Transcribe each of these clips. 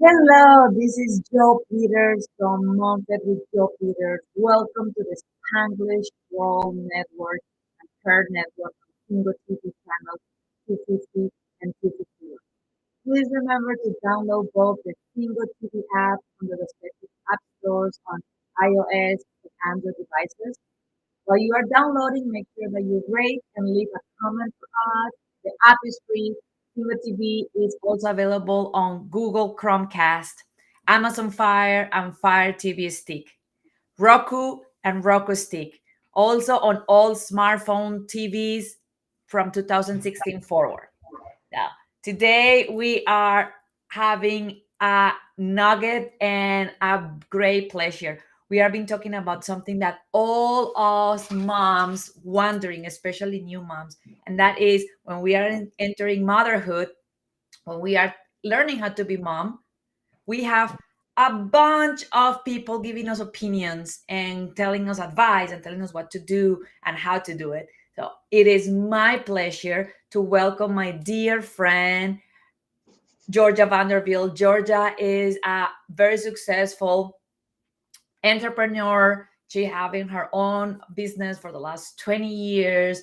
Hello, this is Joe Peters from MomFit with Joe Peters. Welcome to the Spanglish World Network and third network of Single TV channels 250 and 251. Please remember to download both the Single TV app on the respective app stores on iOS and Android devices. While you are downloading, make sure that you rate and leave a comment for us. The app is free. Single TV is also available on Google Chromecast, Amazon Fire, and Fire TV Stick, Roku and Roku Stick. Also on all smartphone TVs from 2016 forward. Now, today we are having a nugget and a great pleasure. We have been talking about something that all us moms wondering, especially new moms, and that is when we are entering motherhood, when we are learning how to be mom, we have a bunch of people giving us opinions and telling us advice and telling us what to do and how to do it. So it is my pleasure to welcome my dear friend, Georgia Vanderville. Georgia is a very successful entrepreneur. She having her own business for the last 20 years,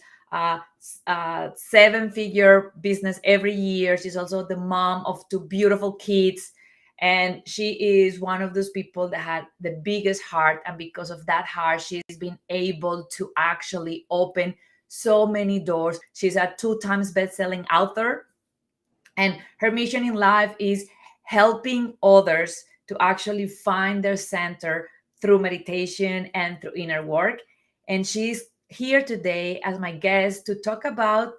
seven-figure business every year. She's also the mom of two beautiful kids. And she is one of those people that had the biggest heart. And because of that heart, she's been able to actually open so many doors. She's a two times best-selling author, and her mission in life is helping others to actually find their center through meditation and through inner work. And she's here today as my guest to talk about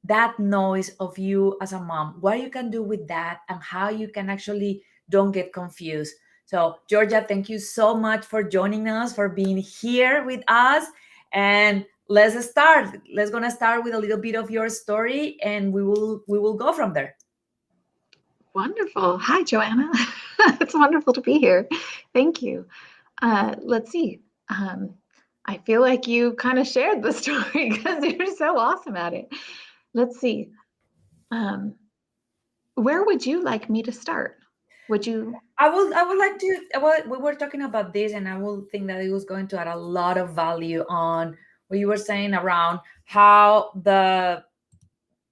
that noise of you as a mom, what you can do with that, and how you can actually don't get confused. So, Georgia, thank you so much for joining us, for being here with us. And let's start. Let's gonna start with a little bit of your story, and we will go from there. Wonderful. Hi, Joanna. It's wonderful to be here. Thank you. Let's see. Um, I feel like you kind of shared the story because you're so awesome at it. Let's see. Um, where would you like me to start? Would you? I would like to, well, we were talking about this, and I will think that it was going to add a lot of value on what you were saying around how the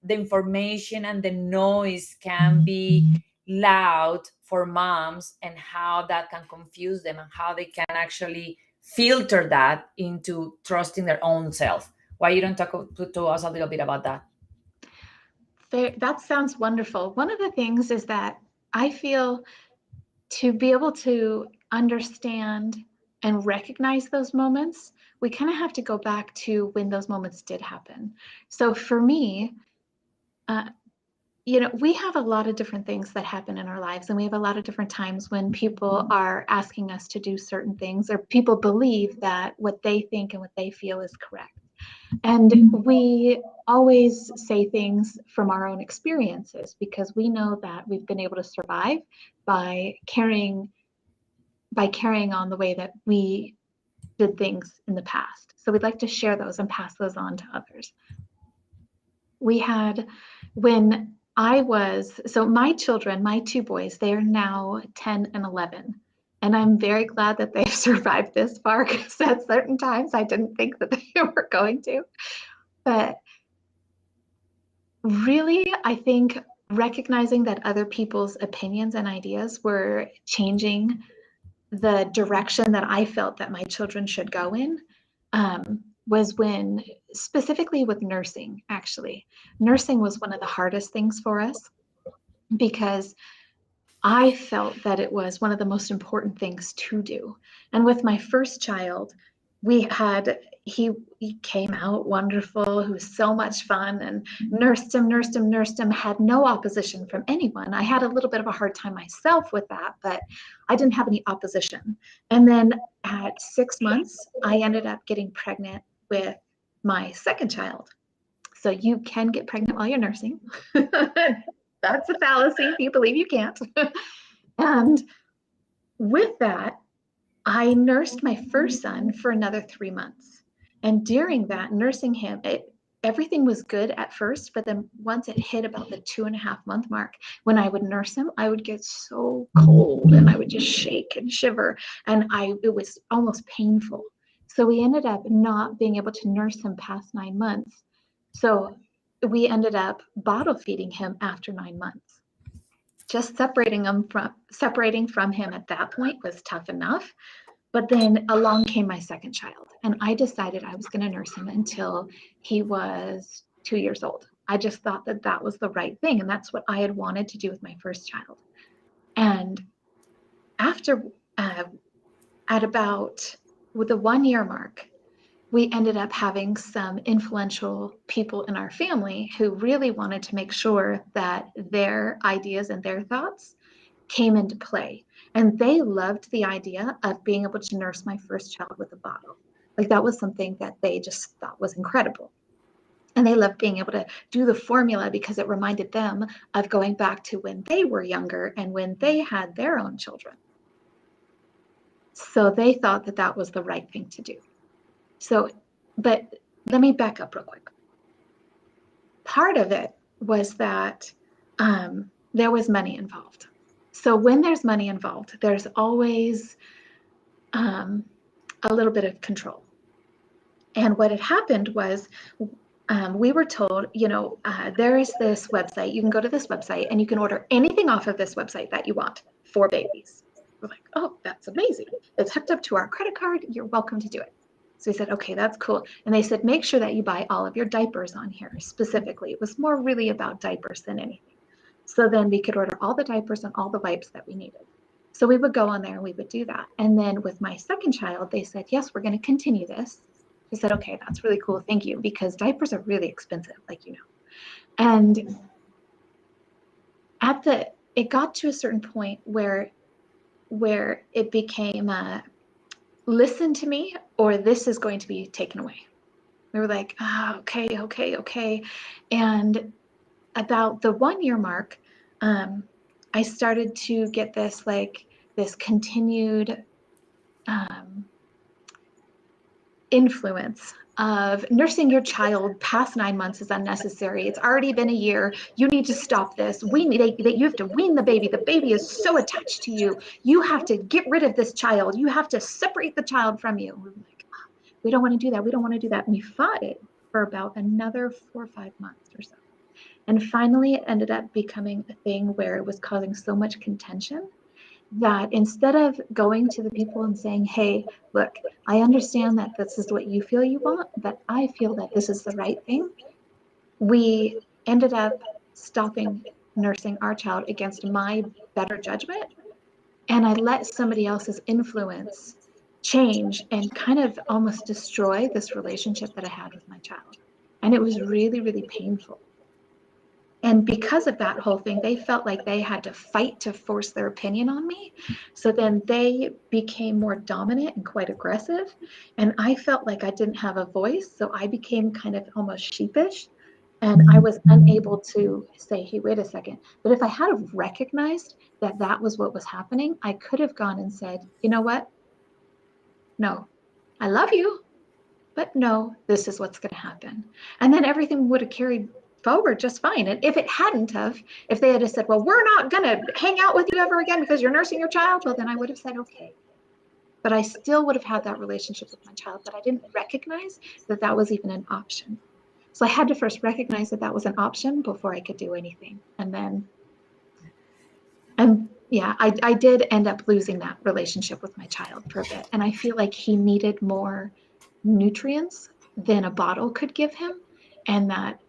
information and the noise can be loud for moms, and how that can confuse them, and how they can actually filter that into trusting their own self. Why you don't talk to us a little bit about that? That sounds wonderful. One of the things is that I feel to be able to understand and recognize those moments, we kind of have to go back to when those moments did happen. So for me, uh, we have a lot of different things that happen in our lives, and we have a lot of different times when people are asking us to do certain things, or people believe that what they think and what they feel is correct. And we always say things from our own experiences because we know that we've been able to survive by carrying on the way that we did things in the past. So we'd like to share those and pass those on to others. We had when I was, so my children, my two boys, they are now 10 and 11. And I'm very glad that they've survived this far because at certain times I didn't think that they were going to. But really, I think recognizing that other people's opinions and ideas were changing the direction that I felt that my children should go in was when, specifically with nursing, actually. Nursing was one of the hardest things for us because I felt that it was one of the most important things to do. And with my first child, we had he came out wonderful. He was so much fun and nursed him, had no opposition from anyone. I had a little bit of a hard time myself with that, but I didn't have any opposition. And then at 6 months, I ended up getting pregnant with my second child. So you can get pregnant while you're nursing. That's a fallacy if you believe you can't. And with that, I nursed my first son for another 3 months. And during that, nursing him, everything was good at first, but then once it hit about the 2.5 month mark, when I would nurse him, I would get so cold and I would just shake and shiver, and it was almost painful. So we ended up not being able to nurse him past 9 months. So we ended up bottle feeding him after 9 months. Just separating from him at that point was tough enough. But then along came my second child, and I decided I was going to nurse him until he was 2 years old. I just thought that that was the right thing, and that's what I had wanted to do with my first child. And after, at about with the 1 year mark, we ended up having some influential people in our family who really wanted to make sure that their ideas and their thoughts came into play. And they loved the idea of being able to nurse my first child with a bottle. Like that was something that they just thought was incredible. And they loved being able to do the formula because it reminded them of going back to when they were younger and when they had their own children. So they thought that that was the right thing to do. So, but let me back up real quick. Part of it was that there was money involved. So when there's money involved, there's always a little bit of control. And what had happened was we were told, there is this website. You can go to this website and you can order anything off of this website that you want for babies. We're like, oh, that's amazing. It's hooked up to our credit card. You're welcome to do it. So we said, okay, that's cool. And they said, make sure that you buy all of your diapers on here specifically. It was more really about diapers than anything. So then we could order all the diapers and all the wipes that we needed. So we would go on there and we would do that. And then with my second child, they said, yes, we're going to continue this. I said, okay, that's really cool. Thank you. Because diapers are really expensive, like you know. And it got to a certain point where it became listen to me or this is going to be taken away. We were like, okay. And about the 1 year mark, I started to get this continued influence of nursing your child past 9 months is unnecessary. It's already been a year. You need to stop this. You have to wean the baby. The baby is so attached to you. You have to get rid of this child. You have to separate the child from you. We're like, we don't want to do that. We don't want to do that. And we fought it for about another 4 or 5 months or so. And finally, it ended up becoming a thing where it was causing so much contention that instead of going to the people and saying, hey, look, I understand that this is what you feel you want, but I feel that this is the right thing, we ended up stopping nursing our child against my better judgment. And I let somebody else's influence change and kind of almost destroy this relationship that I had with my child. And it was really, really painful. And because of that whole thing, they felt like they had to fight to force their opinion on me. So then they became more dominant and quite aggressive. And I felt like I didn't have a voice. So I became kind of almost sheepish. And I was unable to say, hey, wait a second. But if I had recognized that that was what was happening, I could have gone and said, you know what? No, I love you, but no, this is what's going to happen. And then everything would have carried forward just fine. And if it hadn't have, if they had said, well, we're not going to hang out with you ever again because you're nursing your child, well, then I would have said, okay. But I still would have had that relationship with my child, but I didn't recognize that that was even an option. So I had to first recognize that that was an option before I could do anything. And yeah, I did end up losing that relationship with my child for a bit. And I feel like he needed more nutrients than a bottle could give him. And that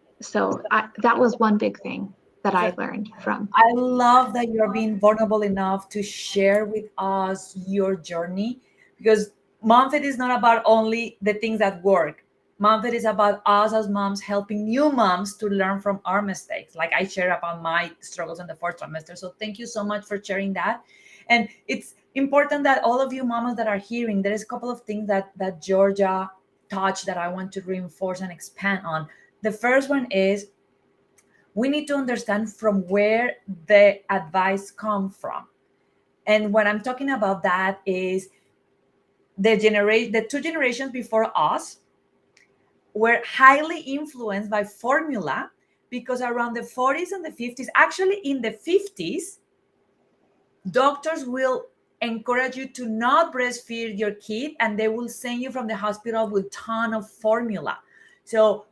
was one big thing that I learned from. I love that you're being vulnerable enough to share with us your journey, because MomFit is not about only the things that work. MomFit is about us as moms helping new moms to learn from our mistakes. Like I share about my struggles in the fourth trimester. So thank you so much for sharing that. And it's important that all of you mamas that are hearing, there is a couple of things that Georgia touched that I want to reinforce and expand on. The first one is we need to understand from where the advice comes from. And what I'm talking about that is the 2 generations before us were highly influenced by formula, because around the 40s and the 50s, actually in the 50s, doctors will encourage you to not breastfeed your kid, and they will send you from the hospital with ton of formula. So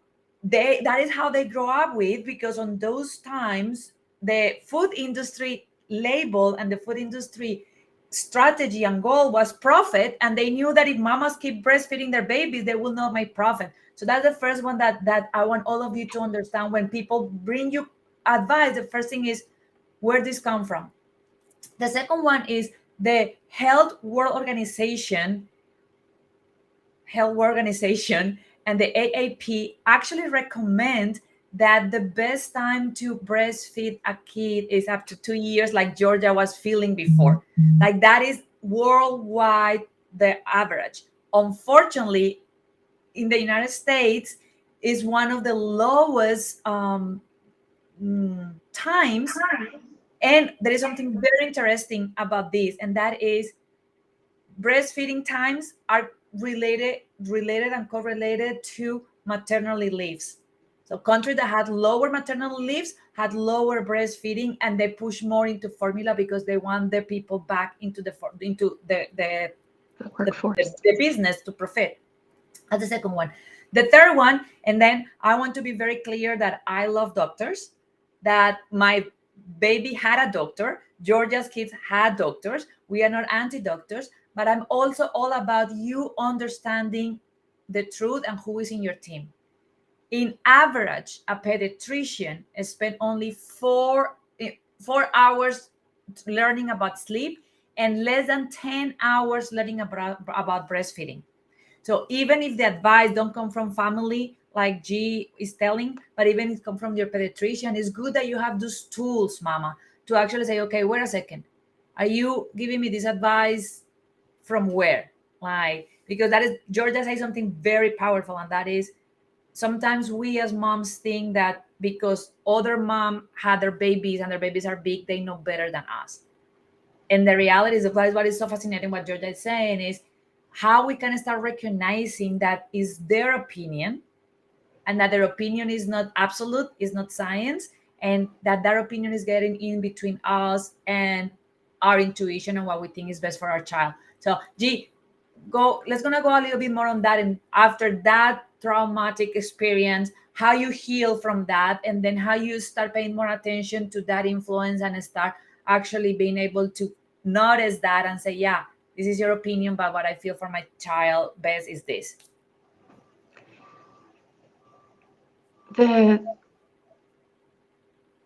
that is how they grow up with, because on those times the food industry label and the food industry strategy and goal was profit, and they knew that if mamas keep breastfeeding their babies, they will not make profit. So that's the first one that I want all of you to understand. When people bring you advice, the first thing is, where this come from? The second one is the Health World Organization and the AAP actually recommend that the best time to breastfeed a kid is up to 2 years, like Georgia was feeling before. Like that is worldwide the average. Unfortunately, in the United States, is one of the lowest times. And there is something very interesting about this, and that is breastfeeding times are related and correlated to maternity leaves. So countries that had lower maternal leaves had lower breastfeeding, and they push more into formula because they want their people back into The the, workforce. the business to profit. That's the second one. The third one, and then I want to be very clear that I love doctors, that my baby had a doctor, Georgia's kids had doctors. We are not anti-doctors, but I'm also all about you understanding the truth and who is in your team. In average, a pediatrician spend only 4 hours learning about sleep, and less than 10 hours learning about breastfeeding. So even if the advice don't come from family, like G is telling, but even if it come from your pediatrician, it's good that you have those tools, mama, to actually say, okay, wait a second. Are you giving me this advice from where? Like, because that is, Georgia says something very powerful, and that is, sometimes we as moms think that because other mom had their babies and their babies are big, they know better than us. And the reality is, what is so fascinating, what Georgia is saying, is how we can start recognizing that is their opinion, and that their opinion is not absolute, is not science, and that their opinion is getting in between us and our intuition and what we think is best for our child. So G, let's gonna go a little bit more on that, and after that traumatic experience, how you heal from that, and then how you start paying more attention to that influence and start actually being able to notice that and say, yeah, this is your opinion, but what I feel for my child best is this. The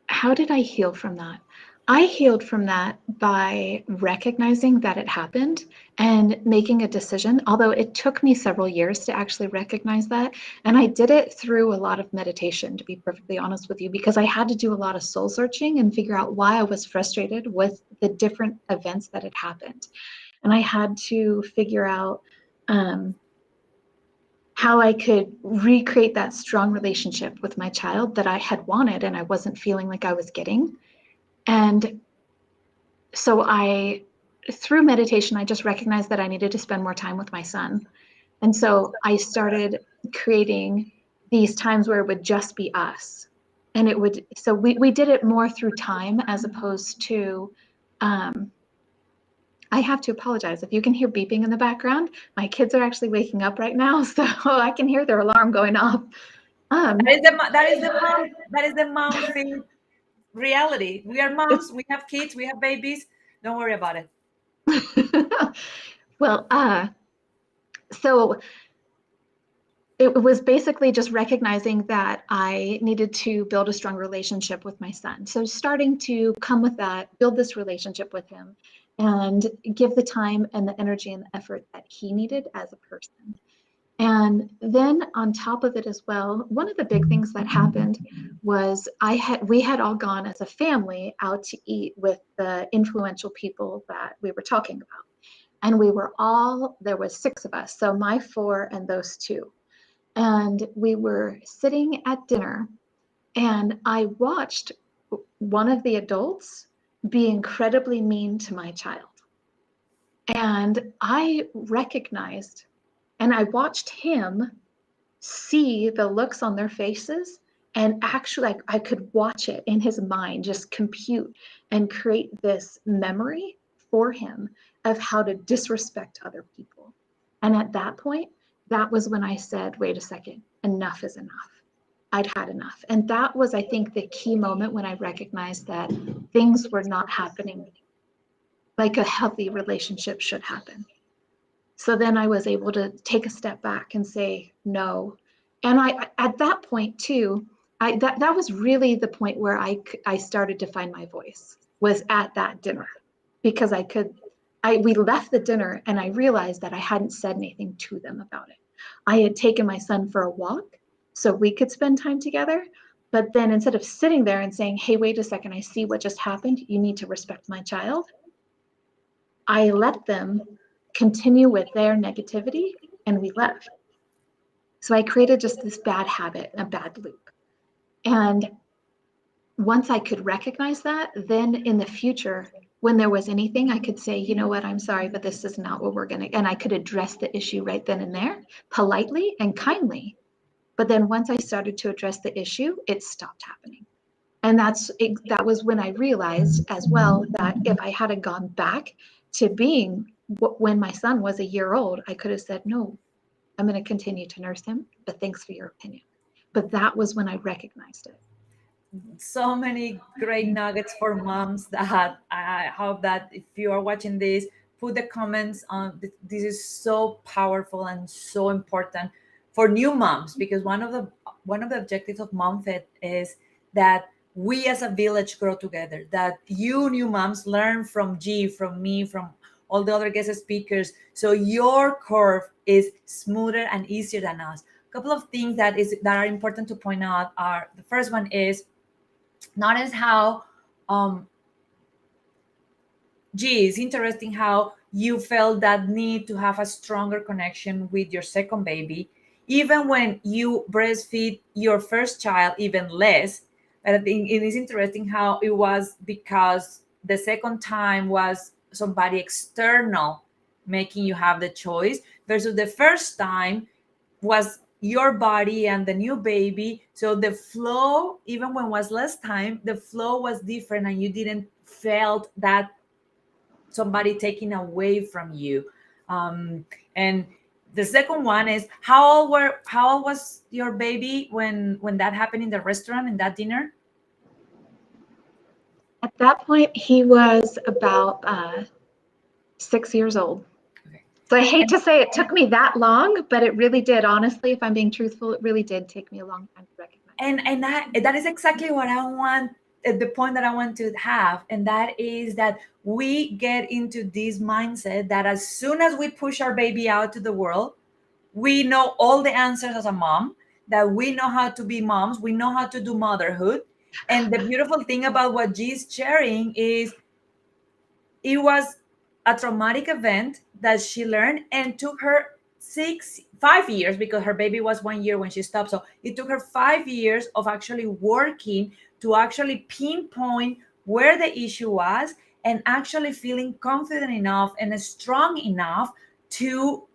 How did I heal from that? I healed from that by recognizing that it happened and making a decision, although it took me several years to actually recognize that. And I did it through a lot of meditation, to be perfectly honest with you, because I had to do a lot of soul searching and figure out why I was frustrated with the different events that had happened. And I had to figure out um, how I could recreate that strong relationship with my child that I had wanted and I wasn't feeling like I was getting. And so through meditation, I just recognized that I needed to spend more time with my son. And so I started creating these times where it would just be us. And so we did it more through time as opposed to, um, I have to apologize. If you can hear beeping in the background, my kids are actually waking up right now. So I can hear their alarm going off. That is the Um, mom thing reality. We are moms, it's we have kids, we have babies. Don't worry about it. well, so it was basically just recognizing that I needed to build a strong relationship with my son. So starting to come with that, build this relationship with him and give the time and the energy and the effort that he needed as a person. And then on top of it as well, one of the big things that happened was we had all gone as a family out to eat with the influential people that we were talking about. And there was 6 of us, so my 4 and those 2. And we were sitting at dinner, and I watched one of the adults be incredibly mean to my child. And I recognized, and I watched him see the looks on their faces, and actually I could watch it in his mind just compute and create this memory for him of how to disrespect other people. And at that point, that was when I said, wait a second, enough is enough. I'd had enough. And that was, I think, the key moment when I recognized that things were not happening like a healthy relationship should happen. So then I was able to take a step back and say no. And I, at that point too, that was really the point where I started to find my voice, was at that dinner, because we left the dinner and I realized that I hadn't said anything to them about it. I had taken my son for a walk so we could spend time together. But then instead of sitting there and saying, hey, wait a second, I see what just happened, you need to respect my child, I let them continue with their negativity and we left. So I created just this bad habit, a bad loop. And once I could recognize that, then in the future, when there was anything, I could say, you know what, I'm sorry, but this is not what we're going to, and I could address the issue right then and there, politely and kindly. But then once I started to address the issue, it stopped happening. And that was when I realized as well that if I had gone back to being when my son was a year old, I could have said, no, I'm going to continue to nurse him, but thanks for your opinion. But that was when I recognized it. So many great nuggets for moms that I hope that if you are watching this, put the comments on. This is so powerful and so important for new moms, because one of the objectives of MomFit is that we as a village grow together, that you new moms learn from G, from me, from all the other guest speakers, so your curve is smoother and easier than us. A couple of things that are important to point out are, the first one is, notice how it's interesting how you felt that need to have a stronger connection with your second baby, even when you breastfeed your first child even less. But I think it is interesting how it was because the second time was somebody external making you have the choice, versus the first time was your body and the new baby. So the flow, even when was less time, the flow was different and you didn't felt that somebody taking away from you. And the second one is, how old was your baby when that happened in the restaurant, in that dinner? At that point, he was about 6 years old. Okay. So I hate to say it took me that long, but it really did. Honestly, if I'm being truthful, it really did take me a long time to recognize. And that is exactly what I want, the point that I want to have, and that is that we get into this mindset that as soon as we push our baby out to the world, we know all the answers as a mom, that we know how to be moms, we know how to do motherhood. And the beautiful thing about what G's sharing is, it was a traumatic event that she learned and took her 5 years, because her baby was 1 year when she stopped. So it took her 5 years of actually working to actually pinpoint where the issue was, and actually feeling confident enough and strong enough to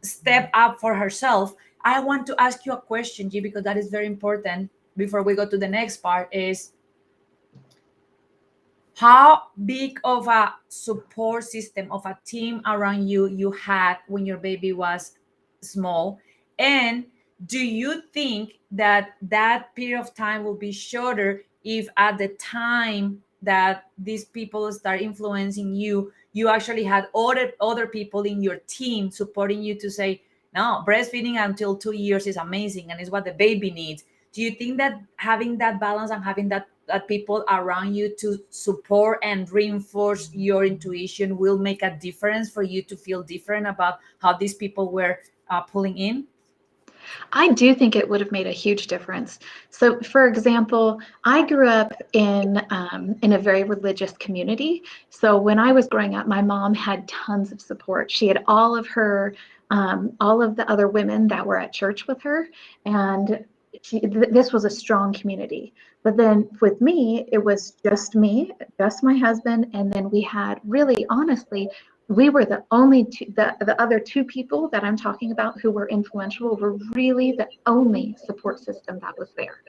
step up for herself. I want to ask you a question, G, because that is very important before we go to the next part, is how big of a support system, of a team around you had when your baby was small? And do you think that that period of time will be shorter if at the time that these people start influencing you, you actually had other people in your team supporting you to say, no, breastfeeding until 2 years is amazing and is what the baby needs? Do you think that having that balance and having that people around you to support and reinforce your intuition will make a difference for you to feel different about how these people were pulling in? I do think it would have made a huge difference. So, for example, I grew up in a very religious community. So when I was growing up, my mom had tons of support. She had all of the other women that were at church with her, and this was a strong community. But then with me, it was just me, just my husband, and then we had really, honestly, we were the only two, the other two people that I'm talking about who were influential were really the only support system that was there.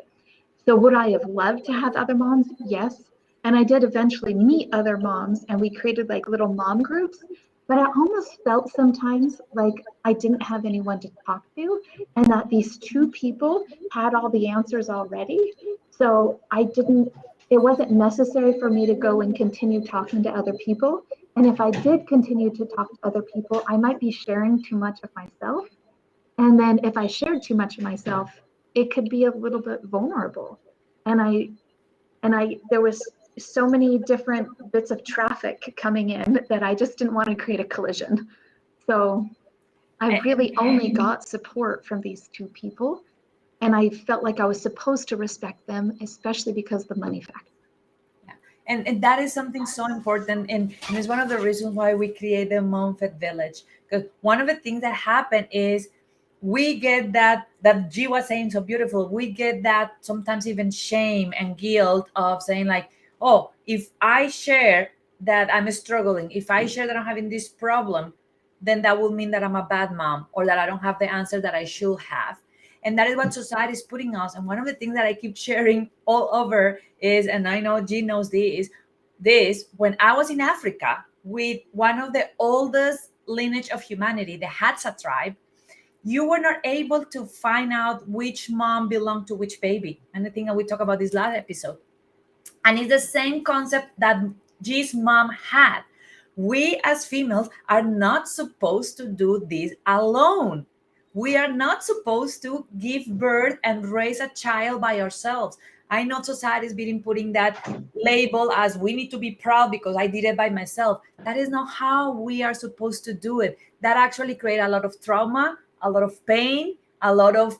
So would I have loved to have other moms? Yes. And I did eventually meet other moms and we created like little mom groups. But I almost felt sometimes like I didn't have anyone to talk to and that these two people had all the answers already. So it wasn't necessary for me to go and continue talking to other people. And if I did continue to talk to other people, I might be sharing too much of myself. And then if I shared too much of myself, it could be a little bit vulnerable. And there was so many different bits of traffic coming in that I just didn't want to create a collision. So I really only got support from these two people. And I felt like I was supposed to respect them, especially because of the money factor. And that is something so important, and it's one of the reasons why we create the MomFit village, because one of the things that happen is we get that G was saying so beautiful, we get that sometimes even shame and guilt of saying like, oh, if I share that I'm struggling, if I share that I'm having this problem, then that will mean that I'm a bad mom or that I don't have the answer that I should have. And that is what society is putting us. And one of the things that I keep sharing all over is, and I know Jean knows this, when I was in Africa with one of the oldest lineage of humanity, the Hadza tribe, you were not able to find out which mom belonged to which baby. And I think we talked about this last episode. And it's the same concept that G's mom had. We as females are not supposed to do this alone. We are not supposed to give birth and raise a child by ourselves. I know society is being putting that label as we need to be proud because I did it by myself. That is not how we are supposed to do it. That actually create a lot of trauma, a lot of pain, a lot of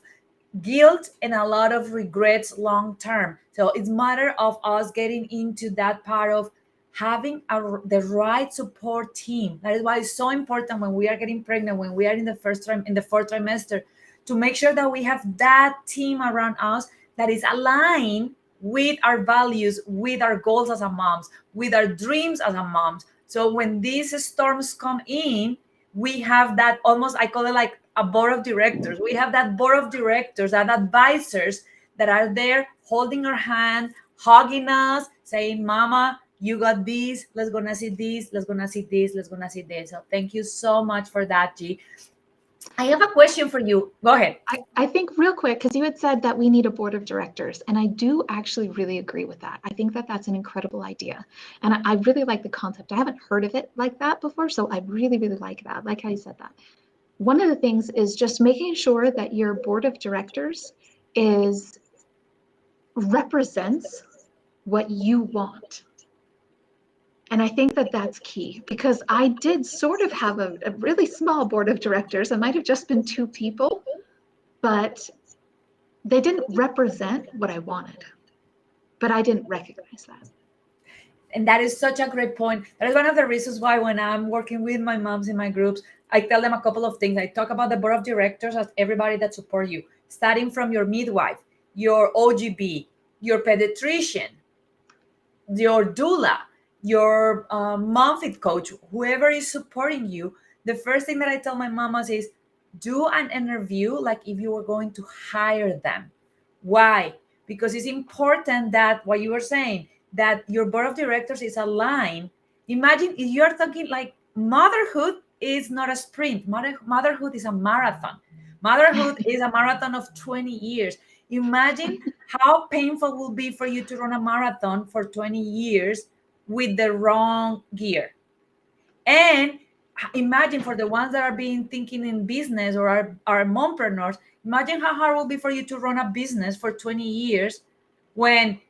guilt, and a lot of regrets long term. So it's matter of us getting into that part of having the right support team. That is why it's so important when we are getting pregnant, when we are in the in the fourth trimester, to make sure that we have that team around us that is aligned with our values, with our goals as a moms, with our dreams as a moms. So when these storms come in, we have that, almost I call it like a board of directors. We have that board of directors and advisors that are there holding our hand, hugging us, saying, Mama, you got this. Let's gonna see this. Let's gonna see this. Let's gonna see this. So thank you so much for that, G. I have a question for you. Go ahead. I think real quick, because you had said that we need a board of directors, and I do actually really agree with that. I think that that's an incredible idea. And I really like the concept. I haven't heard of it like that before, so I really, really like that. Like how you said that. One of the things is just making sure that your board of directors represents what you want. And I think that that's key, because I did sort of have a really small board of directors. It might have just been two people, but they didn't represent what I wanted, but I didn't recognize that. And that is such a great point. That is one of the reasons why when I'm working with my moms in my groups, I tell them a couple of things. I talk about the board of directors as everybody that support you, starting from your midwife, your OGB, your pediatrician, your doula, your MomFit coach, whoever is supporting you. The first thing that I tell my mamas is do an interview like if you were going to hire them. Why? Because it's important that what you were saying, that your board of directors is aligned. Imagine if you're thinking like motherhood is not a sprint. Motherhood is a marathon. Motherhood is a marathon of 20 years. Imagine how painful it will be for you to run a marathon for 20 years with the wrong gear. And imagine for the ones that are being thinking in business or are mompreneurs, imagine how hard it will be for you to run a business for 20 years when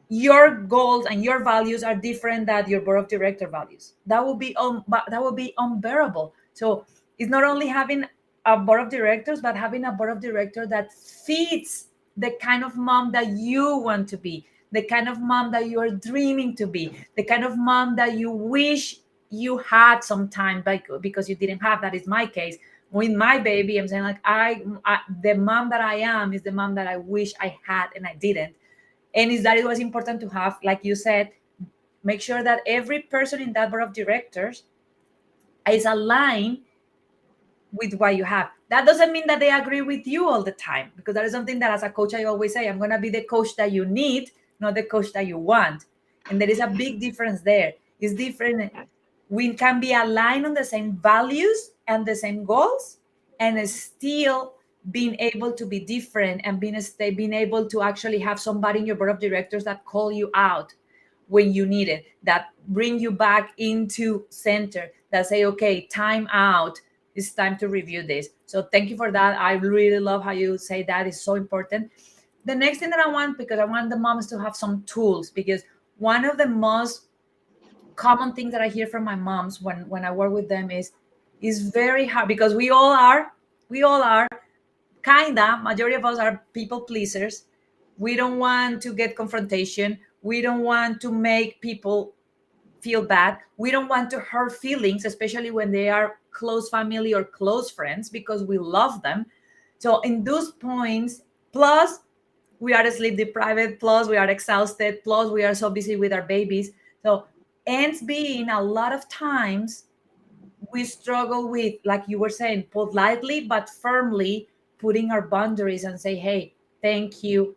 your goals and your values are different than your board of director values. That will be unbearable. So it's not only having a board of directors, but having a board of directors that fits the kind of mom that you want to be, the kind of mom that you are dreaming to be, the kind of mom that you wish you had sometime, because you didn't have. That is my case with my baby. I'm saying like the mom that I am is the mom that I wish I had and I didn't. And is that it was important to have, like you said, make sure that every person in that board of directors is aligned with what you have. That doesn't mean that they agree with you all the time, because that is something that as a coach I always say, I'm going to be the coach that you need, not the coach that you want. And there is a big difference there. It's different. We can be aligned on the same values and the same goals, and still being able to be different, and being able to actually have somebody in your board of directors that call you out when you need it, that bring you back into center, that say, okay, time out, it's time to review this. So thank you for that. I really love how you say that. Is so important. The next thing that I want, because I want the moms to have some tools, because one of the most common things that I hear from my moms when I work with them is very hard, because we all are kinda, majority of us are people pleasers. We don't want to get confrontation. We don't want to make people feel bad. We don't want to hurt feelings, especially when they are close family or close friends, because we love them. So in those points, plus we are sleep deprived, plus we are exhausted, plus we are so busy with our babies. So ends being a lot of times we struggle with, like you were saying, politely but firmly putting our boundaries and say, hey, thank you,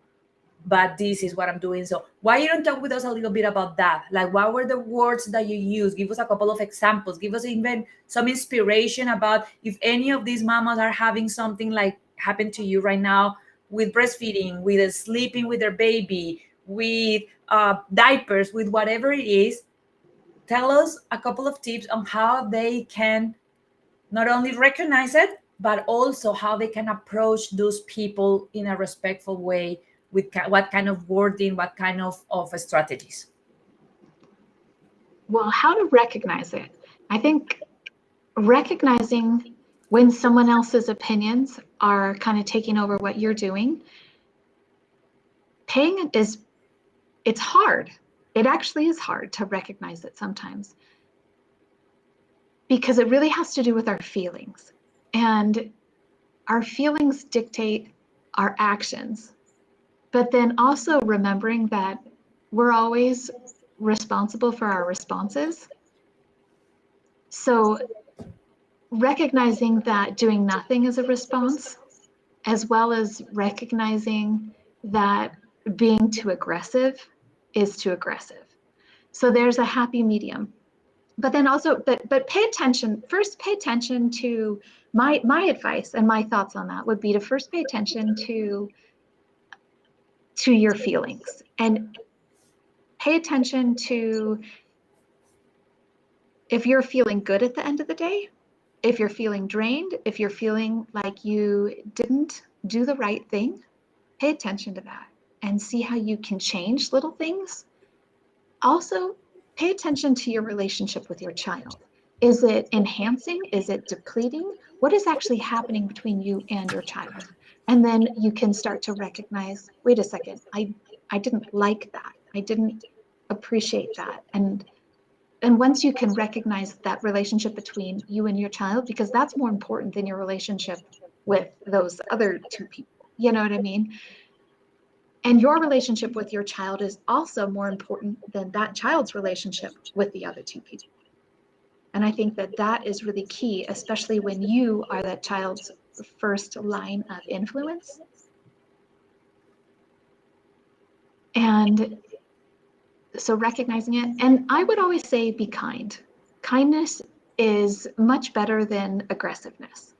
but this is what I'm doing. So why you don't talk with us a little bit about that? Like, what were the words that you use? Give us a couple of examples. Give us even some inspiration about if any of these mamas are having something like happened to you right now with breastfeeding, with sleeping with their baby, with diapers, with whatever it is. Tell us a couple of tips on how they can not only recognize it, but also how they can approach those people in a respectful way, with what kind of wording, what kind of strategies. Well, how to recognize it? I think recognizing when someone else's opinions are kind of taking over what you're doing, it's hard. It actually is hard to recognize it sometimes, because it really has to do with our feelings. And our feelings dictate our actions. But then also remembering that we're always responsible for our responses. So recognizing that doing nothing is a response, as well as recognizing that being too aggressive is too aggressive. So there's a happy medium. But then also, but pay attention. First, pay attention to my advice, and my thoughts on that would be to first pay attention to your feelings, and pay attention to if you're feeling good at the end of the day, if you're feeling drained, if you're feeling like you didn't do the right thing. Pay attention to that and see how you can change little things. Also, pay attention to your relationship with your child. Is it enhancing? Is it depleting? What is actually happening between you and your child? And then you can start to recognize, wait a second, I didn't like that. I didn't appreciate that. And once you can recognize that relationship between you and your child, because that's more important than your relationship with those other two people, you know what I mean? And your relationship with your child is also more important than that child's relationship with the other two people. And I think that that is really key, especially when you are that child's first line of influence. And so recognizing it. And I would always say be kind. Kindness is much better than aggressiveness.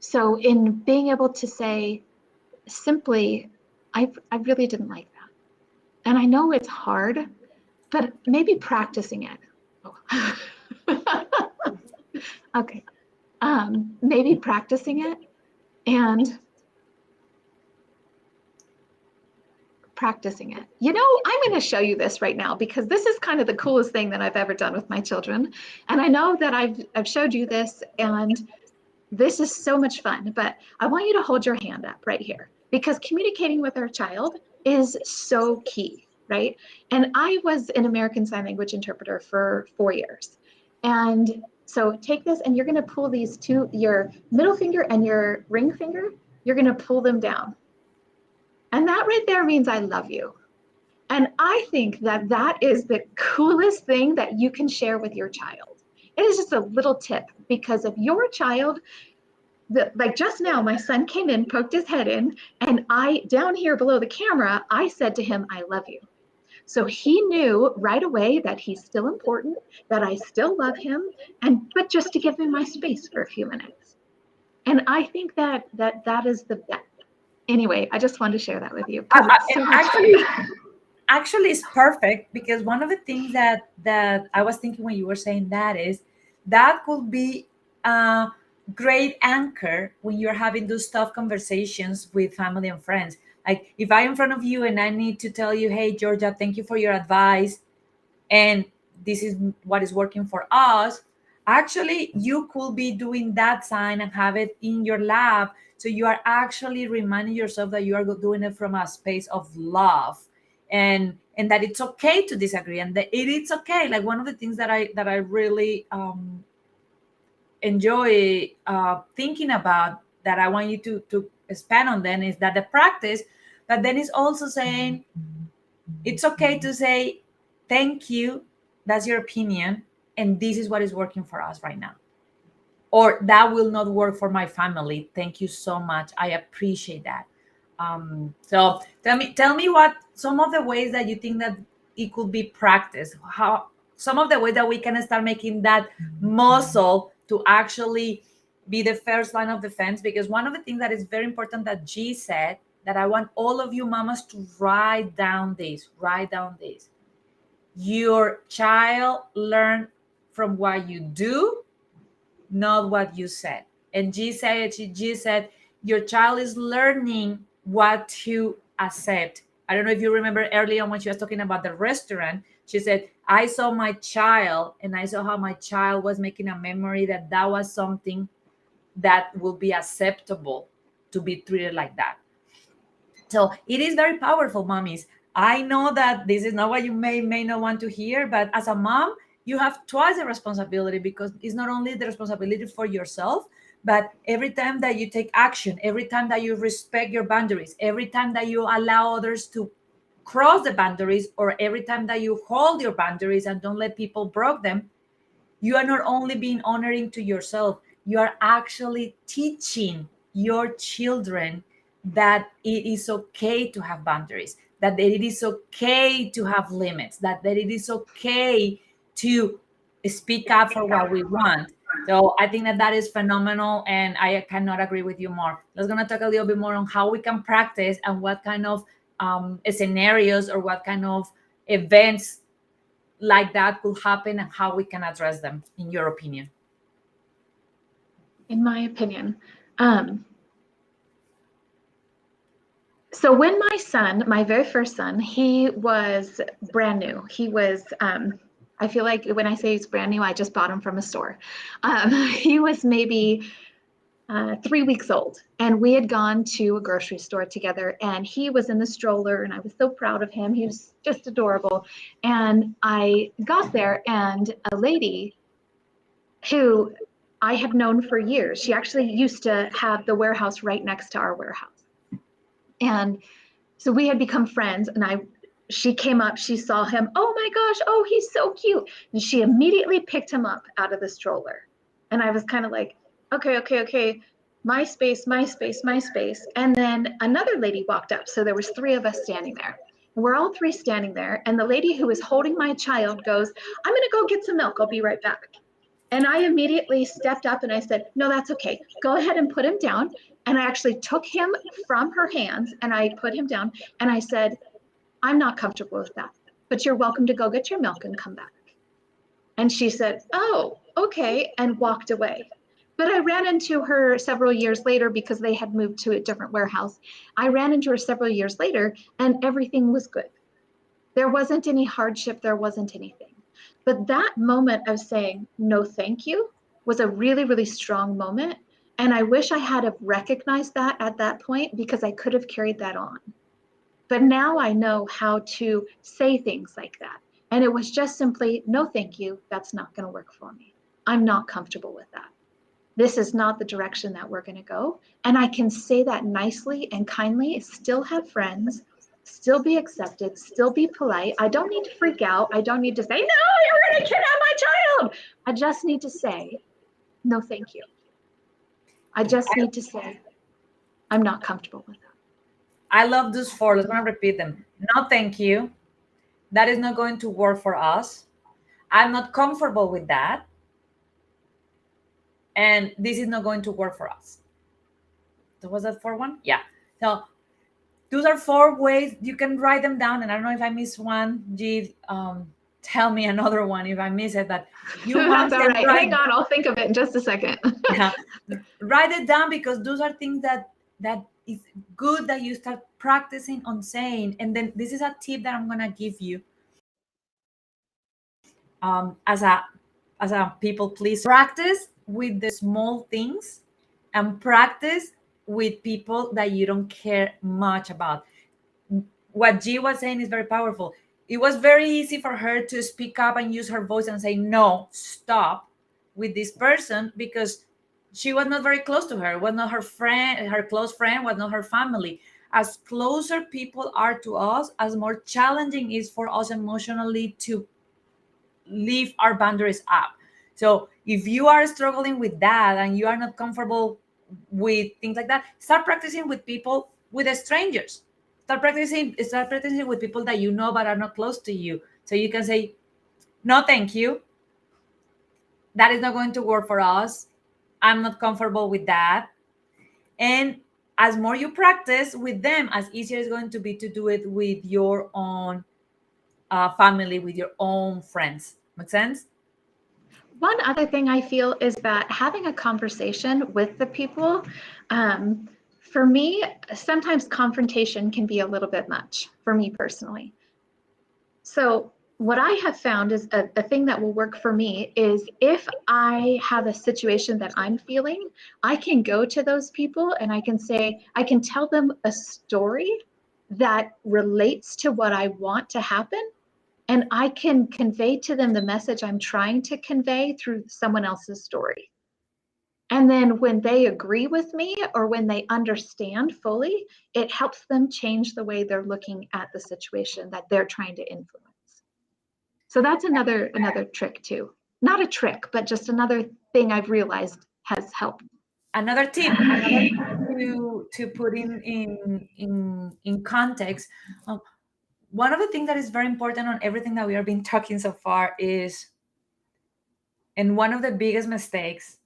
So in being able to say simply, I really didn't like that. And I know it's hard, but maybe practicing it. Oh. Okay. Maybe practicing it and practicing it. You know, I'm going to show you this right now, because this is kind of the coolest thing that I've ever done with my children. And I know that I've showed you this, and this is so much fun, but I want you to hold your hand up right here, because communicating with our child is so key, right? And I was an American Sign Language interpreter for 4 years. And so take this, and you're going to pull these two, your middle finger and your ring finger, you're going to pull them down. And that right there means I love you. And I think that that is the coolest thing that you can share with your child, It is just a little tip, because if your child, like just now, my son came in, poked his head in, and I, down here below the camera, I said to him, I love you. So he knew right away that he's still important, that I still love him, but just to give him my space for a few minutes. And I think that is the best. Anyway, I just wanted to share that with you because it's And so much fun. actually it's perfect, because one of the things that I was thinking when you were saying that is that could be a great anchor when you're having those tough conversations with family and friends. Like if I'm in front of you and I need to tell you, hey Georgia, thank you for your advice, and this is what is working for us, actually you could be doing that sign and have it in your lab, so you are actually reminding yourself that you are doing it from a space of love, and that it's okay to disagree, and that it's okay. Like one of the things that I really enjoy thinking about, that I want you to expand on, then is that the practice, but then is also saying it's okay to say thank you, that's your opinion, and this is what is working for us right now, or that will not work for my family, thank you so much, I appreciate that. So tell me what some of the ways that you think that it could be practiced, how some of the ways that we can start making that muscle to actually be the first line of defense. Because one of the things that is very important that G said, that I want all of you mamas to write down this. Your child learn from what you do, not what you said. And G said, your child is learning what to accept. I don't know if you remember earlier when she was talking about the restaurant. She said, I saw my child and I saw how my child was making a memory that that was something that will be acceptable to be treated like that. So it is very powerful, mommies. I know that this is not what you may not want to hear, but as a mom, you have twice the responsibility, because it's not only the responsibility for yourself, but every time that you take action, every time that you respect your boundaries, every time that you allow others to cross the boundaries, or every time that you hold your boundaries and don't let people break them, you are not only being honoring to yourself, you are actually teaching your children that it is okay to have boundaries, that it is okay to have limits, that it is okay to speak up for what we want. So I think that that is phenomenal, and I cannot agree with you more. Let's gonna talk a little bit more on how we can practice, and what kind of scenarios, or what kind of events like that could happen, and how we can address them, in your opinion. In my opinion. So when my son, my very first son, he was brand new. He was, I feel like when I say he's brand new, I just bought him from a store. He was maybe 3 weeks old, and we had gone to a grocery store together, and he was in the stroller, and I was so proud of him. He was just adorable. And I got there, and a lady who I have known for years, she actually used to have the warehouse right next to our warehouse. And so we had become friends, and she came up, she saw him, oh my gosh, oh, he's so cute. And she immediately picked him up out of the stroller. And I was kind of like, okay, my space, my space, my space. And then another lady walked up. So there was three of us standing there. And we're all three standing there. And the lady who was holding my child goes, I'm going to go get some milk. I'll be right back. And I immediately stepped up and I said, no, that's okay. Go ahead and put him down. And I actually took him from her hands and I put him down. And I said, I'm not comfortable with that, but you're welcome to go get your milk and come back. And she said, oh, okay, and walked away. But I ran into her several years later, because they had moved to a different warehouse. I ran into her several years later and everything was good. There wasn't any hardship, there wasn't anything. But that moment of saying, no, thank you, was a really, really strong moment. And I wish I had have recognized that at that point, because I could have carried that on. But now I know how to say things like that. And it was just simply, no, thank you, that's not going to work for me. I'm not comfortable with that. This is not the direction that we're going to go. And I can say that nicely and kindly, still have friends, still be accepted, still be polite. I don't need to freak out. I don't need to say, no, you're going to kidnap my child. I just need to say, no, thank you. I just need to say, I'm not comfortable with that. I love those four. Let's gonna repeat them. No, thank you. That is not going to work for us. I'm not comfortable with that. And this is not going to work for us. So was that for one? Yeah. So those are four ways you can write them down. And I don't know if I miss one. G, tell me another one if I miss it. But you That's moms all can right. write, Hang on, I'll think of it in just a second. yeah, write it down because those are things that is good that you start practicing on saying. And then this is a tip that I'm gonna give you as a people please practice with the small things and practice with people that you don't care much about. What G was saying is very powerful. It was very easy for her to speak up and use her voice and say no, stop with this person, because she was not very close to her, was not her friend, her close friend, was not her family. As closer people are to us, as more challenging is for us emotionally to leave our boundaries up. So if you are struggling with that and you are not comfortable with things like that, start practicing with people, with the strangers. Start practicing with people that you know but are not close to you. So you can say, no, thank you. That is not going to work for us. I'm not comfortable with that. And as more you practice with them, as easier it's going to be to do it with your own family, with your own friends. Make sense? One other thing I feel is that having a conversation with the people, for me, sometimes confrontation can be a little bit much for me personally. So, what I have found is a thing that will work for me is if I have a situation that I'm feeling, I can go to those people and I can say, I can tell them a story that relates to what I want to happen, and I can convey to them the message I'm trying to convey through someone else's story. And then when they agree with me or when they understand fully, it helps them change the way they're looking at the situation that they're trying to influence. So that's another trick too. Not a trick, but just another thing I've realized has helped. Another tip to put in context. um, One of the things that is very important on everything that we have been talking so far is, and one of the biggest mistakes,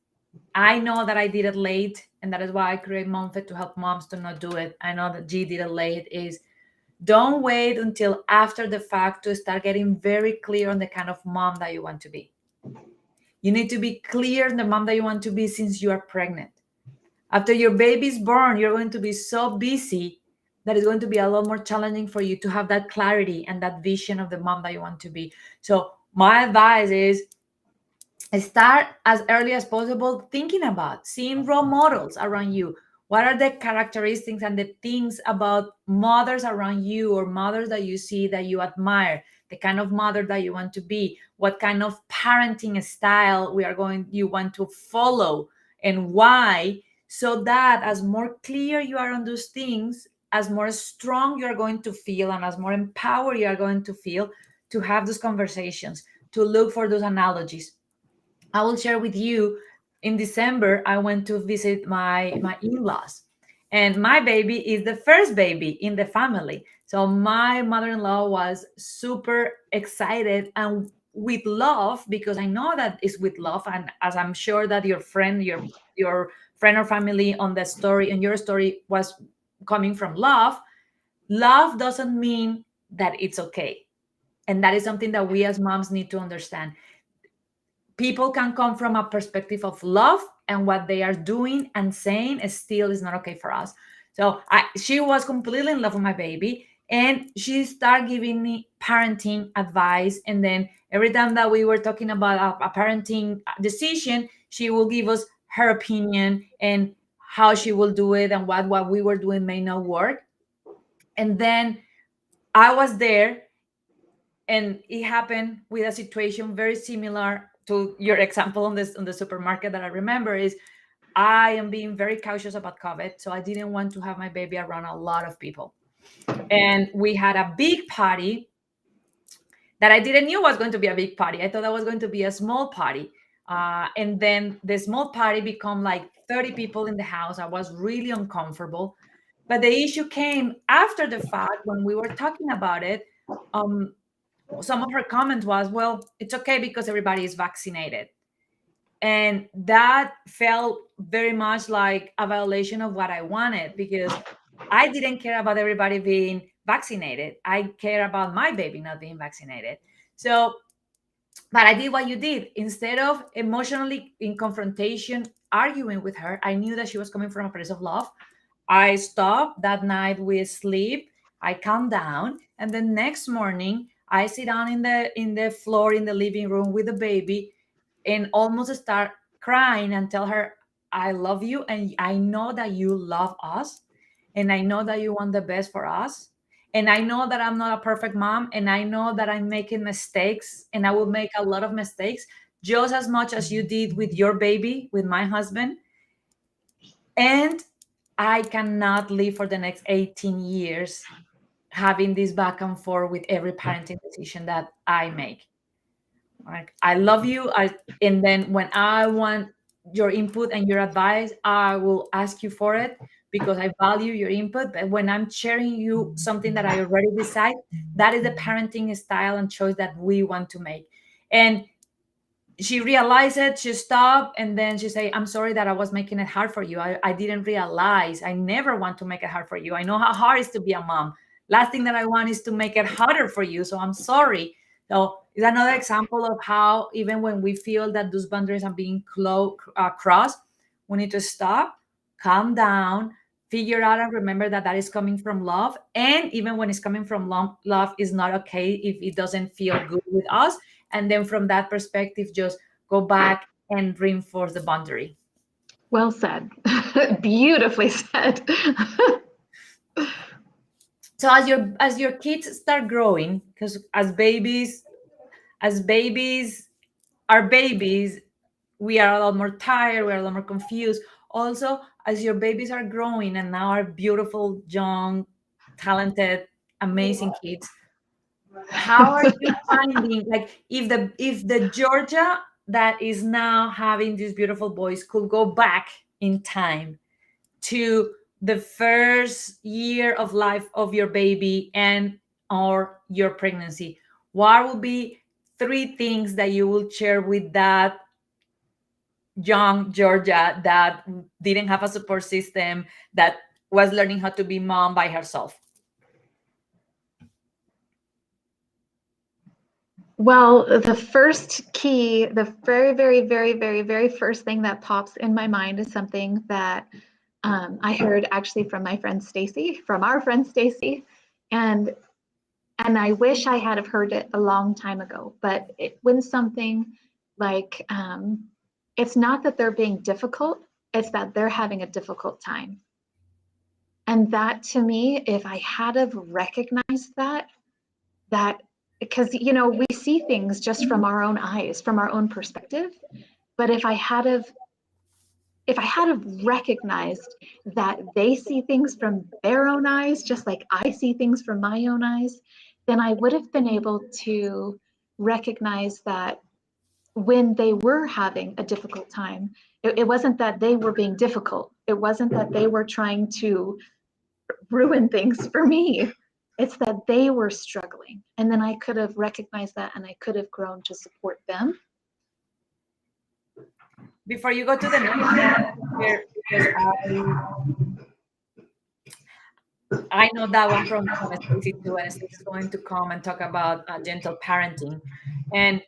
I know that I did it late, and that is why I create MomFit, to help moms to not do it. I know that G did it late, is don't wait until after the fact to start getting very clear on the kind of mom that you want to be. You need to be clear on the mom that you want to be since you are pregnant. After your baby's born, you're going to be so busy that it's going to be a lot more challenging for you to have that clarity and that vision of the mom that you want to be. So my advice is, start as early as possible thinking about seeing role models around you. What are the characteristics and the things about mothers around you, or mothers that you see that you admire, the kind of mother that you want to be, what kind of parenting style you want to follow, and why, so that as more clear you are on those things, as more strong you are going to feel, and as more empowered you are going to feel to have those conversations, to look for those analogies. I will share with you, in December, I went to visit my in-laws. And my baby is the first baby in the family. So my mother-in-law was super excited and with love, because I know that it's with love. And as I'm sure that your friend or family on the story and your story was coming from love, love doesn't mean that it's okay. And that is something that we as moms need to understand. People can come from a perspective of love, and what they are doing and saying is still is not okay for us. So she was completely in love with my baby, and she started giving me parenting advice. And then every time that we were talking about a parenting decision, she will give us her opinion and how she will do it, and what we were doing may not work. And then I was there, and it happened with a situation very similar to your example on this on the supermarket that I remember. Is I am being very cautious about COVID, so I didn't want to have my baby around a lot of people. And we had a big party that I didn't knew was going to be a big party. I thought that was going to be a small party. And then the small party become like 30 people in the house. I was really uncomfortable. But the issue came after the fact when we were talking about it. Um, some of her comments was, well, it's okay because everybody is vaccinated. And that felt very much like a violation of what I wanted, because I didn't care about everybody being vaccinated. I care about my baby not being vaccinated. So, but I did what you did. Instead of emotionally in confrontation, arguing with her, I knew that she was coming from a place of love. I stopped that night. We sleep. I calm down, and the next morning I sit down in the floor in the living room with the baby, and almost start crying and tell her, I love you, and I know that you love us, and I know that you want the best for us, and I know that I'm not a perfect mom, and I know that I'm making mistakes, and I will make a lot of mistakes just as much as you did with your baby, with my husband. And I cannot live for the next 18 years having this back and forth with every parenting decision that I make. Like, I love you. And then when I want your input and your advice, I will ask you for it because I value your input. But when I'm sharing you something that I already decide, that is the parenting style and choice that we want to make. And she realized it, she stopped, and then she said, I'm sorry that I was making it hard for you. I didn't realize. I never want to make it hard for you. I know how hard it is to be a mom. Last thing that I want is to make it harder for you, so I'm sorry. So it's another example of how even when we feel that those boundaries are being crossed, we need to stop, calm down, figure out and remember that that is coming from love. And even when it's coming from love is not okay if it doesn't feel good with us. And then from that perspective, just go back and reinforce the boundary. Well said. Beautifully said. So as your kids start growing, because as babies are babies, we are a lot more tired, we're a lot more confused. Also, as your babies are growing and now are beautiful, young, talented, amazing kids, how are you finding, like, if the Georgia that is now having these beautiful boys could go back in time to the first year of life of your baby and or your pregnancy, what would be three things that you will share with that young Georgia that didn't have a support system, that was learning how to be mom by herself? Well, the first key, the very, very, very, very, very first thing that pops in my mind is something that I heard actually from my friend Stacy, from our friend Stacy, and I wish I had have heard it a long time ago. But when something like it's not that they're being difficult, it's that they're having a difficult time. And that to me, if I had have recognized that because we see things just from our own eyes, from our own perspective. But if I had have recognized that they see things from their own eyes, just like I see things from my own eyes, then I would have been able to recognize that when they were having a difficult time, it wasn't that they were being difficult. It wasn't that they were trying to ruin things for me. It's that they were struggling. And then I could have recognized that and I could have grown to support them. Before you go to the next, I want to share because I know that one from Stacey too, and Stacey is going to come and talk about gentle parenting. And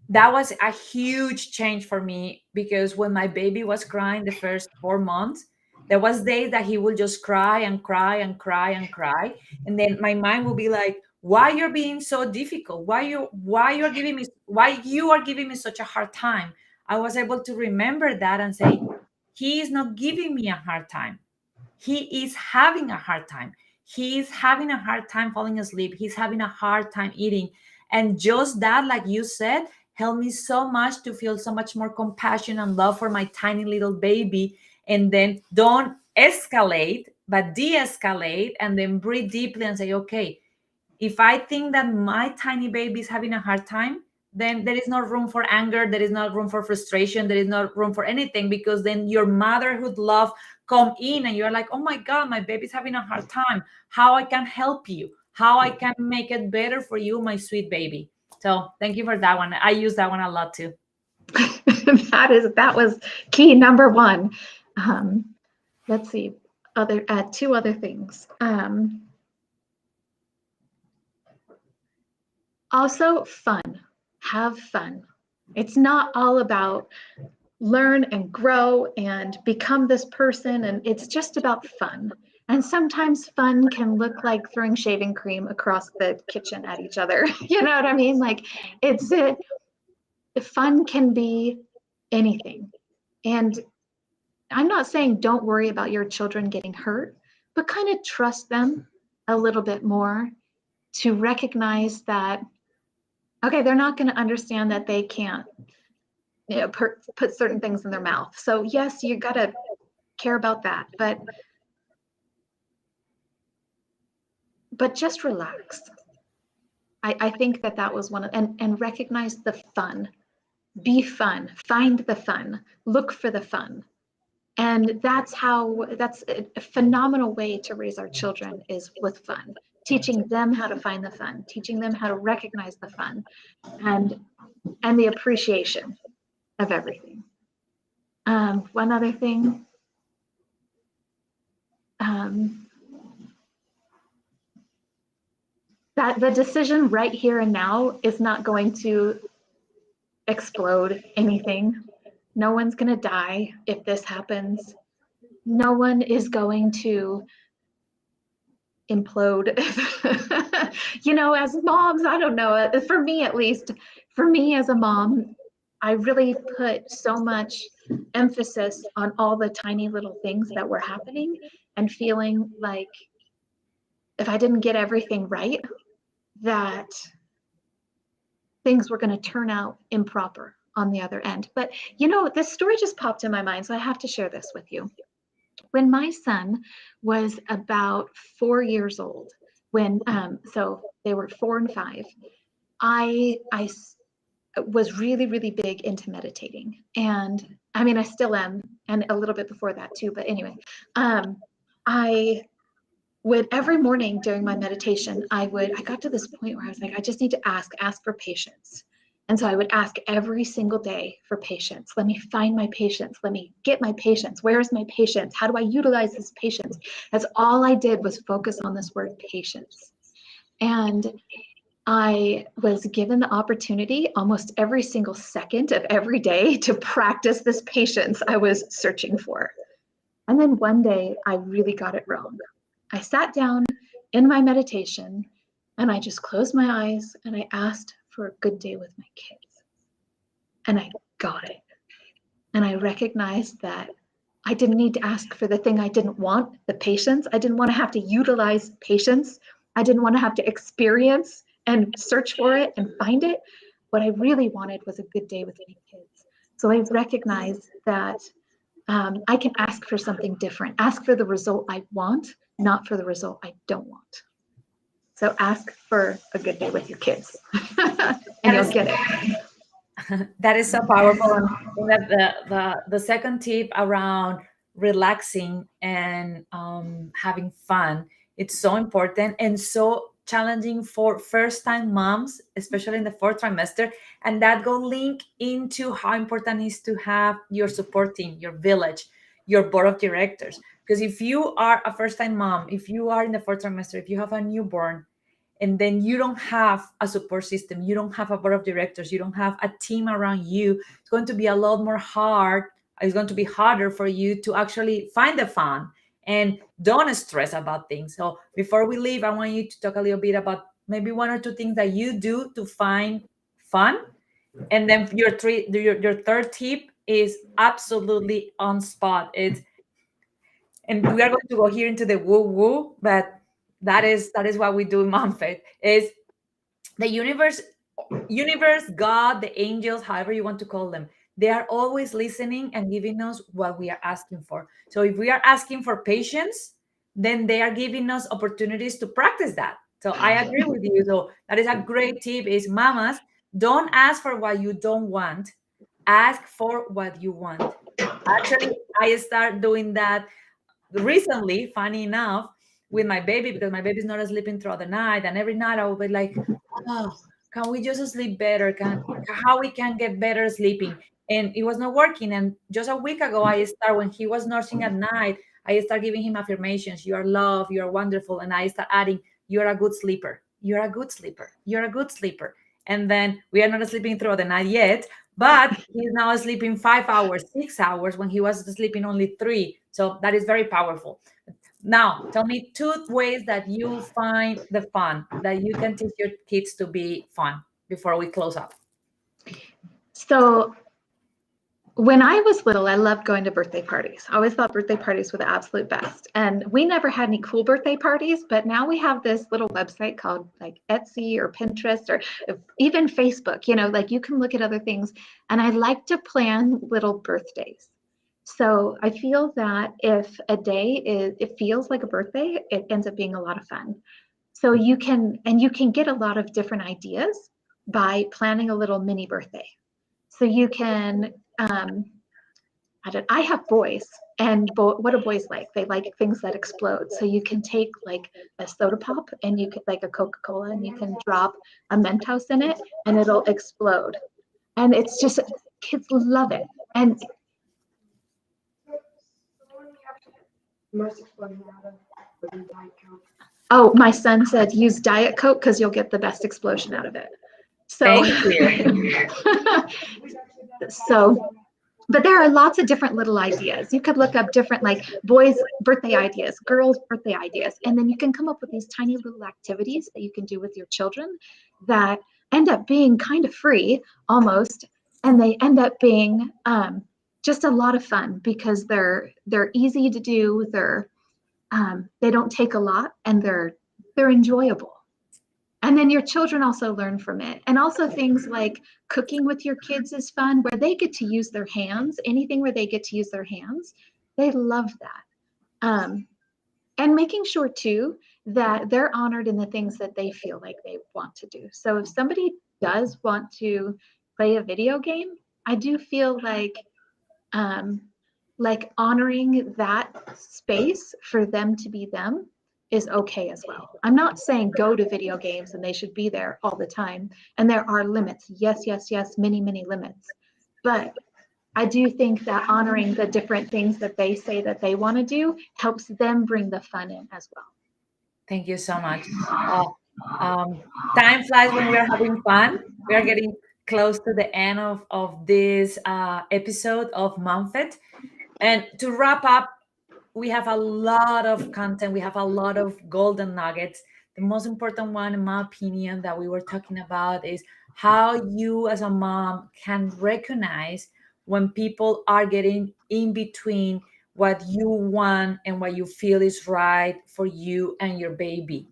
that was a huge change for me because when my baby was crying the first 4 months, there was days that he would just cry and cry and cry and cry. And then my mind will be like, why you're being so difficult? Why you are giving me such a hard time? I was able to remember that and say, he is not giving me a hard time. He is having a hard time. He's having a hard time falling asleep. He's having a hard time eating. And just that, like you said, helped me so much to feel so much more compassion and love for my tiny little baby. And then don't escalate but de-escalate and then breathe deeply and say, okay, if I think that my tiny baby is having a hard time, then there is no room for anger, there is no room for frustration, there is no room for anything, because then your motherhood love come in and you're like, oh my God, my baby's having a hard time. How I can help you? How I can make it better for you, my sweet baby. So thank you for that one. I use that one a lot too. That was key number one. Um, let's see, two other things. Also, fun. Have fun. It's not all about learn and grow and become this person, and it's just about fun. And sometimes fun can look like throwing shaving cream across the kitchen at each other. You know what I mean? Like, it's it. Fun can be anything. And I'm not saying don't worry about your children getting hurt, but kind of trust them a little bit more to recognize that, okay, they're not going to understand that they can't, put certain things in their mouth. So yes, you got to care about that, but just relax. I think that was one of, and recognize the fun. Be fun. Find the fun. Look for the fun. And that's a phenomenal way to raise our children, is with fun, teaching them how to find the fun, teaching them how to recognize the fun, and the appreciation of everything. One other thing, that the decision right here and now is not going to explode anything. No one's going to die if this happens. No one is going to implode. As moms, I don't know, for me at least, for me as a mom, I really put so much emphasis on all the tiny little things that were happening, and feeling like if I didn't get everything right, that things were going to turn out improper on the other end. But this story just popped in my mind, so I have to share this with you. When my son was about 4 years old, so they were 4 and 5, I was really, really big into meditating. And I mean, I still am, and a little bit before that too. But anyway, I would, every morning during my meditation, I got to this point where I was like, I just need to ask for patience. And so I would ask every single day for patience. Let me find my patience. Let me get my patience. Where is my patience? How do I utilize this patience? That's all I did, was focus on this word patience. And I was given the opportunity almost every single second of every day to practice this patience I was searching for. And then one day I really got it wrong. I sat down in my meditation and I just closed my eyes and I asked for a good day with my kids. And I got it. And I recognized that I didn't need to ask for the thing I didn't want, the patience. I didn't want to have to utilize patience. I didn't want to have to experience and search for it and find it. What I really wanted was a good day with my kids. So I recognized that I can ask for something different, ask for the result I want, not for the result I don't want. So ask for a good day with your kids and you'll get it. That is so powerful. And I think that the second tip around relaxing and having fun, it's so important and so challenging for first time moms, especially in the fourth trimester. And that go link into how important it is to have your support team, your village, your board of directors. Because if you are a first time mom, if you are in the fourth trimester, if you have a newborn, and then you don't have a support system, you don't have a board of directors, you don't have a team around you, it's going to be a lot more hard. It's going to be harder for you to actually find the fun and don't stress about things. So before we leave, I want you to talk a little bit about maybe one or two things that you do to find fun. And then your third tip is absolutely on spot. And we are going to go here into the woo woo, but that is what we do in MomFit. Is the universe, God, the angels, however you want to call them, they are always listening and giving us what we are asking for. So if we are asking for patience, then they are giving us opportunities to practice that. So I agree with you. So that is a great tip is mamas, don't ask for what you don't want, ask for what you want. Actually, I start doing that recently, funny enough, with my baby, because my baby's not sleeping throughout the night, and every night I will be like, oh, can we just sleep better? Can How we can get better sleeping? And it was not working. And just a week ago, I start when he was nursing at night, I start giving him affirmations. You are loved, you are wonderful. And I start adding, you're a good sleeper. You're a good sleeper. You're a good sleeper. And then we are not sleeping throughout the night yet, but he's now sleeping 5 hours, 6 hours when he was sleeping only three. So that is very powerful. Now, tell me two ways that you find the fun that you can teach your kids to be fun before we close up. So when I was little, I loved going to birthday parties. I always thought birthday parties were the absolute best. And we never had any cool birthday parties, but now we have this little website called like Etsy or Pinterest or even Facebook, like you can look at other things. And I like to plan little birthdays. So I feel that if a day it feels like a birthday, it ends up being a lot of fun. So you can get a lot of different ideas by planning a little mini birthday. So you can, I have boys, and what do boys like? They like things that explode. So you can take like a soda pop and you can like a Coca-Cola and you can drop a Mentos in it and it'll explode. And it's just, kids love it. And oh, my son said use Diet Coke because you'll get the best explosion out of it. So, Thank you. so, but there are lots of different little ideas. You could look up different like boys' birthday ideas, girls' birthday ideas, and then you can come up with these tiny little activities that you can do with your children that end up being kind of free almost, and they end up being just a lot of fun because they're easy to do. They don't take a lot, and they're enjoyable. And then your children also learn from it. And also things like cooking with your kids is fun, where they get to use their hands. Anything where they get to use their hands, they love that. And making sure too that they're honored in the things that they feel like they want to do. So if somebody does want to play a video game, I do feel like honoring that space for them to be them is okay as well. I'm not saying go to video games and they should be there all the time. And there are limits. Yes, yes, yes, many, many limits. But I do think that honoring the different things that they say that they want to do helps them bring the fun in as well. Thank you so much. Uh, Time flies when we are having fun. We are getting close to the end of this episode of MomFit. And to wrap up, we have a lot of content. We have a lot of golden nuggets. The most important one, in my opinion, that we were talking about is how you as a mom can recognize when people are getting in between what you want and what you feel is right for you and your baby.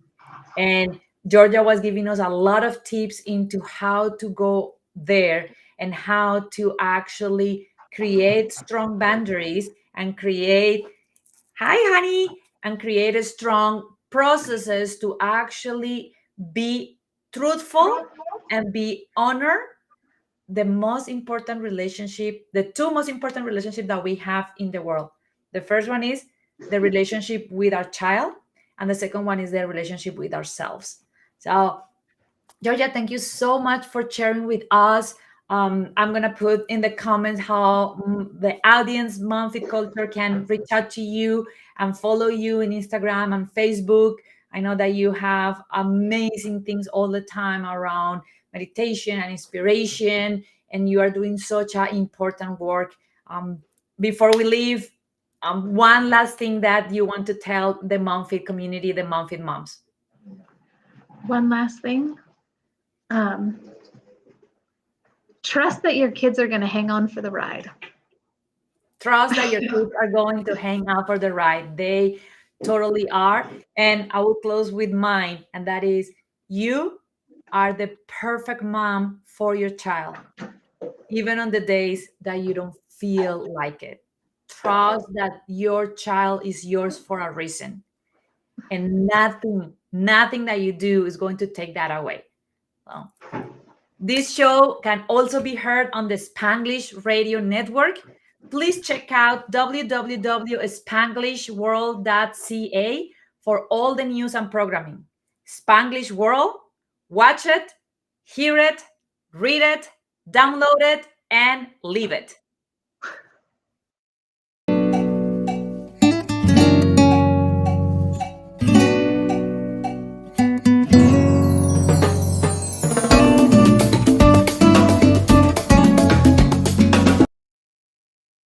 And Georgia was giving us a lot of tips into how to go there and how to actually create strong boundaries and create, hi, honey, and create a strong processes to actually be truthful and be honor the most important relationship, the two most important relationships that we have in the world. The first one is the relationship with our child, and the second one is the relationship with ourselves. So, Georgia, thank you so much for sharing with us. I'm gonna put in the comments how the audience Monthly Culture can reach out to you and follow you in Instagram and Facebook. I know that you have amazing things all the time around meditation and inspiration, and you are doing such an important work. Before we leave, one last thing that you want to tell the Monfit community, the Monfit moms. One last thing. Trust that your kids are going to hang on for the ride. Trust that your kids are going to hang out for the ride. They totally are. And I will close with mine, and that is you are the perfect mom for your child, even on the days that you don't feel like it. Trust that your child is yours for a reason. and nothing that you do is going to take that away. Well, this show can also be heard on the Spanglish Radio Network. Please check out www.spanglishworld.ca for all the news and programming. Spanglish World, watch it, hear it, read it, download it, and leave it.